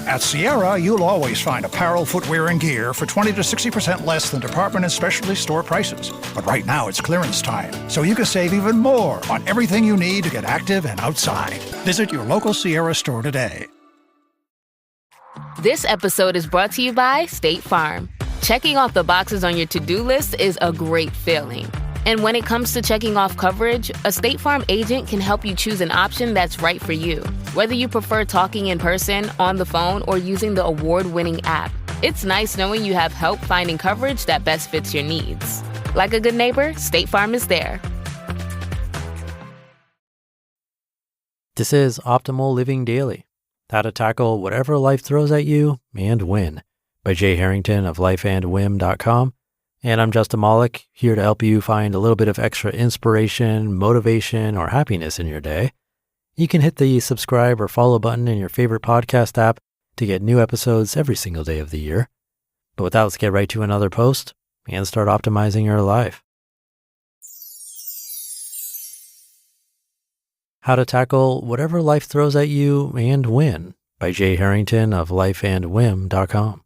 At Sierra, you'll always find apparel, footwear, and gear for 20 to 60% less than department and specialty store prices. But right now, it's clearance time, so you can save even more on everything you need to get active and outside. Visit your local Sierra store today. This episode is brought to you by State Farm. Checking off the boxes on your to-do list is a great feeling. And when it comes to checking off coverage, a State Farm agent can help you choose an option that's right for you. Whether you prefer talking in person, on the phone, or using the award-winning app, it's nice knowing you have help finding coverage that best fits your needs. Like a good neighbor, State Farm is there. This is Optimal Living Daily, how to tackle whatever life throws at you and win, by Jay Harrington of lifeandwhim.com. And I'm Justin Malik, here to help you find a little bit of extra inspiration, motivation, or happiness in your day. You can hit the subscribe or follow button in your favorite podcast app to get new episodes every single day of the year. But with that, let's get right to another post and start optimizing your life. How to tackle whatever life throws at you and win, by Jay Harrington of lifeandwhim.com.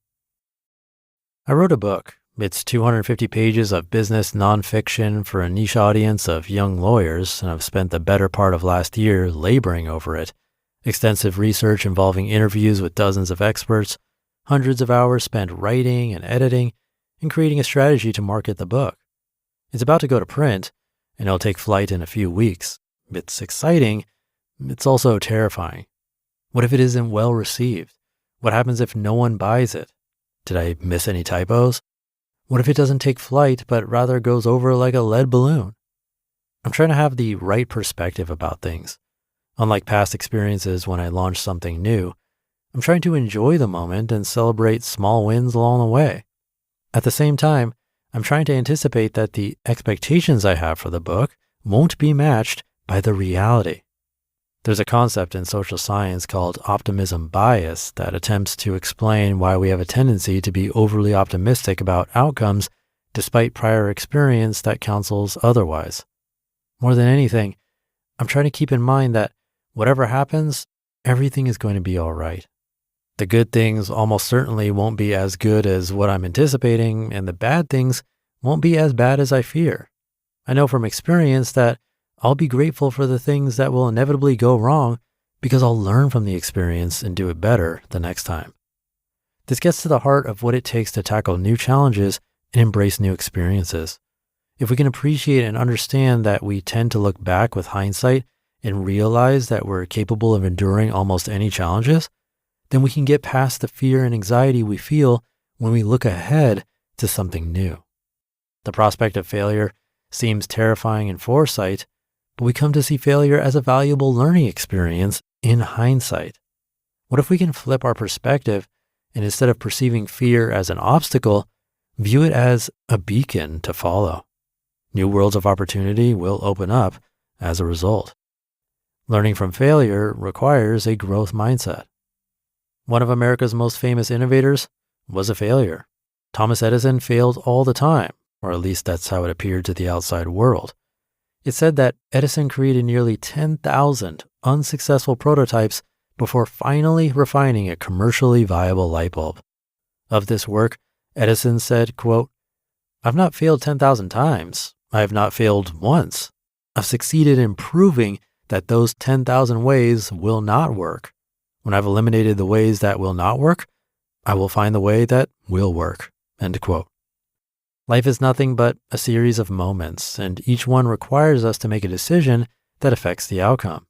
I wrote a book. It's 250 pages of business nonfiction for a niche audience of young lawyers, and I've spent the better part of last year laboring over it. Extensive research involving interviews with dozens of experts, hundreds of hours spent writing and editing, and creating a strategy to market the book. It's about to go to print, and it'll take flight in a few weeks. It's exciting. It's also terrifying. What if it isn't well received? What happens if no one buys it? Did I miss any typos? What if it doesn't take flight, but rather goes over like a lead balloon? I'm trying to have the right perspective about things. Unlike past experiences when I launched something new, I'm trying to enjoy the moment and celebrate small wins along the way. At the same time, I'm trying to anticipate that the expectations I have for the book won't be matched by the reality. There's a concept in social science called optimism bias that attempts to explain why we have a tendency to be overly optimistic about outcomes despite prior experience that counsels otherwise. More than anything, I'm trying to keep in mind that whatever happens, everything is going to be all right. The good things almost certainly won't be as good as what I'm anticipating, and the bad things won't be as bad as I fear. I know from experience that I'll be grateful for the things that will inevitably go wrong because I'll learn from the experience and do it better the next time. This gets to the heart of what it takes to tackle new challenges and embrace new experiences. If we can appreciate and understand that we tend to look back with hindsight and realize that we're capable of enduring almost any challenges, then we can get past the fear and anxiety we feel when we look ahead to something new. The prospect of failure seems terrifying in foresight, but we come to see failure as a valuable learning experience in hindsight. What if we can flip our perspective and instead of perceiving fear as an obstacle, view it as a beacon to follow? New worlds of opportunity will open up as a result. Learning from failure requires a growth mindset. One of America's most famous innovators was a failure. Thomas Edison failed all the time, or at least that's how it appeared to the outside world. It's said that Edison created nearly 10,000 unsuccessful prototypes before finally refining a commercially viable light bulb. Of this work, Edison said, quote, "I've not failed 10,000 times. I have not failed once. I've succeeded in proving that those 10,000 ways will not work. When I've eliminated the ways that will not work, I will find the way that will work." End quote. Life is nothing but a series of moments, and each one requires us to make a decision that affects the outcome.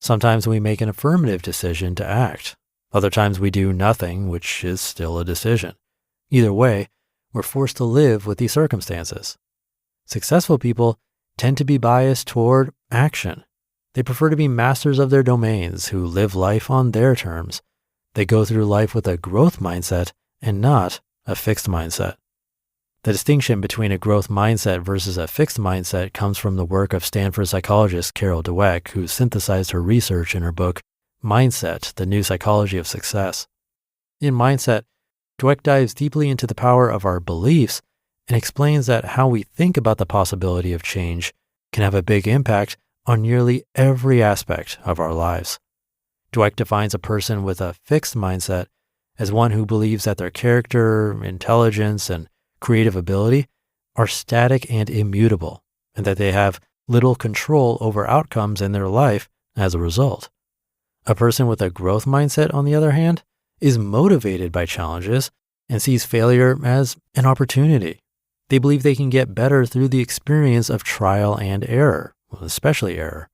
Sometimes we make an affirmative decision to act. Other times we do nothing, which is still a decision. Either way, we're forced to live with these circumstances. Successful people tend to be biased toward action. They prefer to be masters of their domains who live life on their terms. They go through life with a growth mindset and not a fixed mindset. The distinction between a growth mindset versus a fixed mindset comes from the work of Stanford psychologist Carol Dweck, who synthesized her research in her book, Mindset, The New Psychology of Success. In Mindset, Dweck dives deeply into the power of our beliefs and explains that how we think about the possibility of change can have a big impact on nearly every aspect of our lives. Dweck defines a person with a fixed mindset as one who believes that their character, intelligence, and creative ability are static and immutable, and that they have little control over outcomes in their life as a result. A person with a growth mindset, on the other hand, is motivated by challenges and sees failure as an opportunity. They believe they can get better through the experience of trial and error, especially error.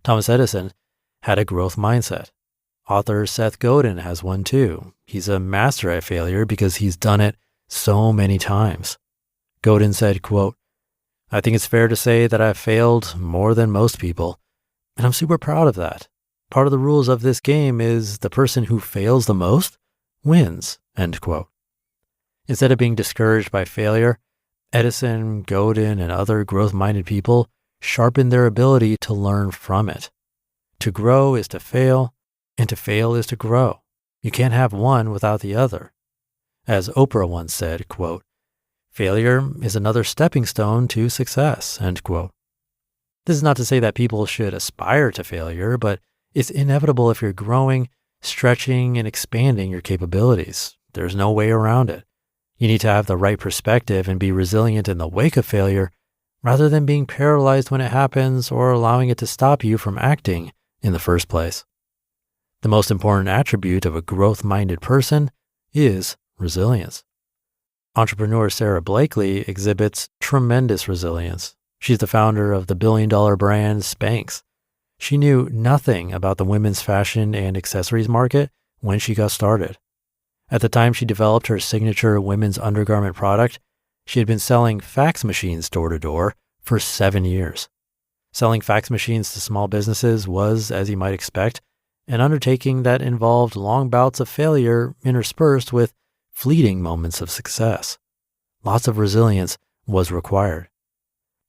Thomas Edison had a growth mindset. Author Seth Godin has one too. He's a master at failure because he's done it so many times. Godin said, quote, "I think it's fair to say that I've failed more than most people, and I'm super proud of that. Part of the rules of this game is the person who fails the most wins," end quote. Instead of being discouraged by failure, Edison, Godin, and other growth-minded people sharpened their ability to learn from it. To grow is to fail, and to fail is to grow. You can't have one without the other. As Oprah once said, quote, "Failure is another stepping stone to success," end quote. This is not to say that people should aspire to failure, but it's inevitable if you're growing, stretching, and expanding your capabilities. There's no way around it. You need to have the right perspective and be resilient in the wake of failure, rather than being paralyzed when it happens or allowing it to stop you from acting in the first place. The most important attribute of a growth-minded person is resilience. Entrepreneur Sara Blakely exhibits tremendous resilience. She's the founder of the billion-dollar brand Spanx. She knew nothing about the women's fashion and accessories market when she got started. At the time she developed her signature women's undergarment product, she had been selling fax machines door to door for 7 years. Selling fax machines to small businesses was, as you might expect, an undertaking that involved long bouts of failure interspersed with fleeting moments of success. Lots of resilience was required.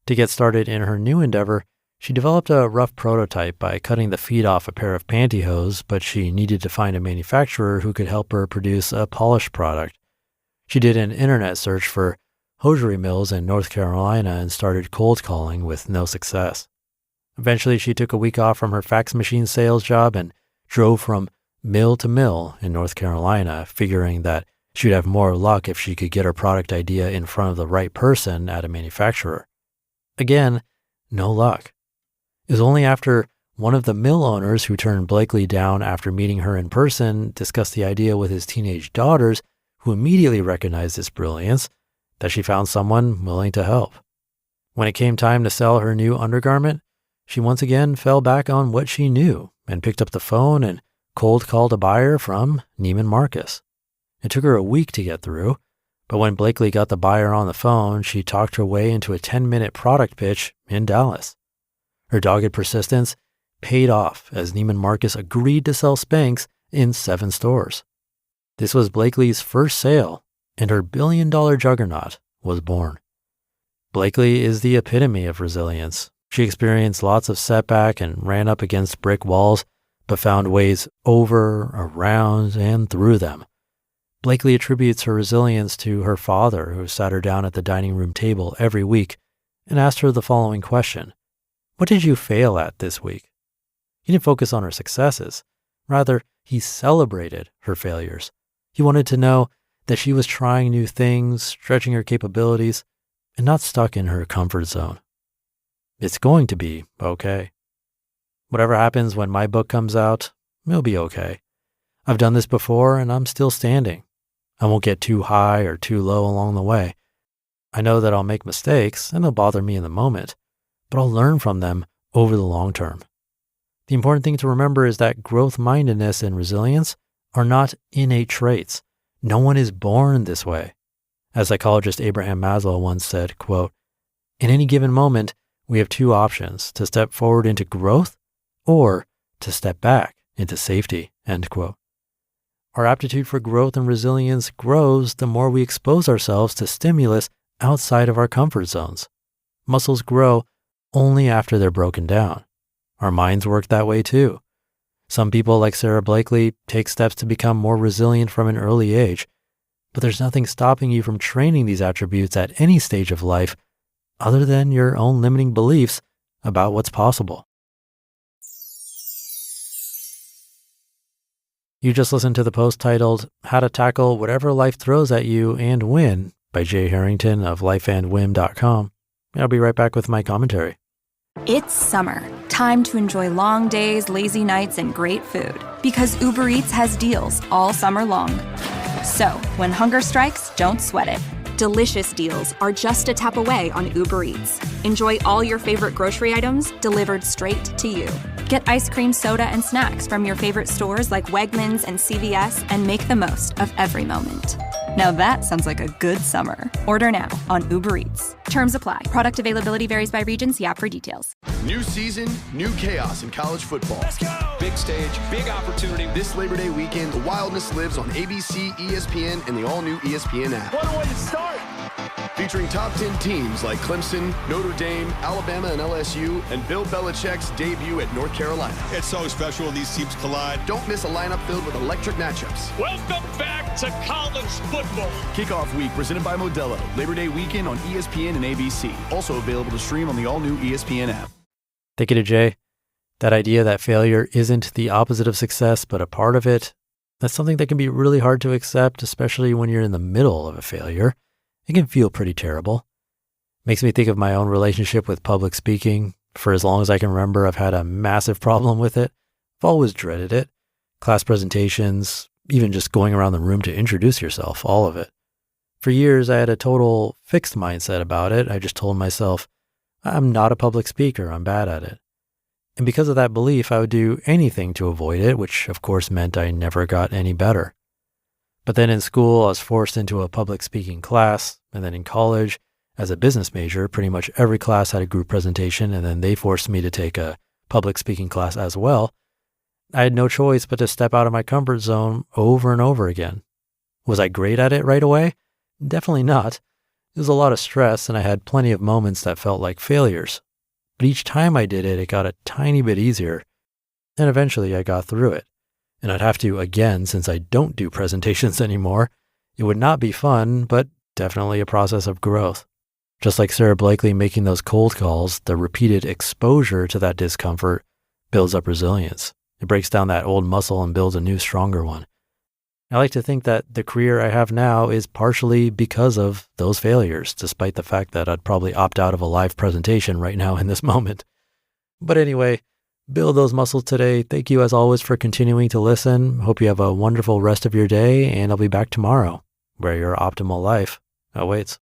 To get started in her new endeavor, she developed a rough prototype by cutting the feet off a pair of pantyhose, but she needed to find a manufacturer who could help her produce a polished product. She did an internet search for hosiery mills in North Carolina and started cold calling with no success. Eventually, she took a week off from her fax machine sales job and drove from mill to mill in North Carolina, figuring that she would have more luck if she could get her product idea in front of the right person at a manufacturer. Again, no luck. It was only after one of the mill owners who turned Blakely down after meeting her in person discussed the idea with his teenage daughters, who immediately recognized its brilliance, that she found someone willing to help. When it came time to sell her new undergarment, she once again fell back on what she knew and picked up the phone and cold called a buyer from Neiman Marcus. It took her a week to get through, but when Blakely got the buyer on the phone, she talked her way into a 10-minute product pitch in Dallas. Her dogged persistence paid off as Neiman Marcus agreed to sell Spanx in 7 stores. This was Blakely's first sale, and her billion-dollar juggernaut was born. Blakely is the epitome of resilience. She experienced lots of setback and ran up against brick walls, but found ways over, around, and through them. Blakely attributes her resilience to her father, who sat her down at the dining room table every week and asked her the following question: "What did you fail at this week?" He didn't focus on her successes. Rather, he celebrated her failures. He wanted to know that she was trying new things, stretching her capabilities, and not stuck in her comfort zone. It's going to be okay. Whatever happens when my book comes out, it'll be okay. I've done this before and I'm still standing. I won't get too high or too low along the way. I know that I'll make mistakes and they'll bother me in the moment, but I'll learn from them over the long term. The important thing to remember is that growth-mindedness and resilience are not innate traits. No one is born this way. As psychologist Abraham Maslow once said, quote, "In any given moment, we have 2 options: to step forward into growth or to step back into safety," end quote. Our aptitude for growth and resilience grows the more we expose ourselves to stimulus outside of our comfort zones. Muscles grow only after they're broken down. Our minds work that way too. Some people, like Sara Blakely, take steps to become more resilient from an early age, but there's nothing stopping you from training these attributes at any stage of life other than your own limiting beliefs about what's possible. You just listened to the post titled How to Tackle Whatever Life Throws at You and Win by Jay Harrington of lifeandwhim.com. I'll be right back with my commentary. It's summer. Time to enjoy long days, lazy nights, and great food. Because Uber Eats has deals all summer long. So, when hunger strikes, don't sweat it. Delicious deals are just a tap away on Uber Eats. Enjoy all your favorite grocery items delivered straight to you. Get ice cream, soda, and snacks from your favorite stores like Wegmans and CVS and make the most of every moment. Now that sounds like a good summer. Order now on Uber Eats. Terms apply. Product availability varies by region. See app for details. New season, new chaos in college football. Let's go! Big stage, big opportunity. This Labor Day weekend, the wildness lives on ABC, ESPN, and the all-new ESPN app. What a way to start! Featuring top 10 teams like Clemson, Notre Dame, Alabama, and LSU, and Bill Belichick's debut at North Carolina. It's so special when these teams collide. Don't miss a lineup filled with electric matchups. Welcome back to college football. Kickoff week presented by Modelo. Labor Day weekend on ESPN and ABC. Also available to stream on the all-new ESPN app. Take it to Jay. That idea that failure isn't the opposite of success, but a part of it, that's something that can be really hard to accept, especially when you're in the middle of a failure. It can feel pretty terrible. Makes me think of my own relationship with public speaking. For as long as I can remember, I've had a massive problem with it. I've always dreaded it. Class presentations, even just going around the room to introduce yourself, all of it. For years, I had a total fixed mindset about it. I just told myself, I'm not a public speaker, I'm bad at it. And because of that belief, I would do anything to avoid it, which of course meant I never got any better. But then in school, I was forced into a public speaking class, and then in college, as a business major, pretty much every class had a group presentation, and then they forced me to take a public speaking class as well. I had no choice but to step out of my comfort zone over and over again. Was I great at it right away? Definitely not. It was a lot of stress, and I had plenty of moments that felt like failures. But each time I did it, it got a tiny bit easier, and eventually I got through it. And I'd have to again since I don't do presentations anymore. It would not be fun, but definitely a process of growth. Just like Sara Blakely making those cold calls, the repeated exposure to that discomfort builds up resilience. It breaks down that old muscle and builds a new, stronger one. I like to think that the career I have now is partially because of those failures, despite the fact that I'd probably opt out of a live presentation right now in this moment. But anyway, build those muscles today. Thank you as always for continuing to listen. Hope you have a wonderful rest of your day, and I'll be back tomorrow where your optimal life awaits.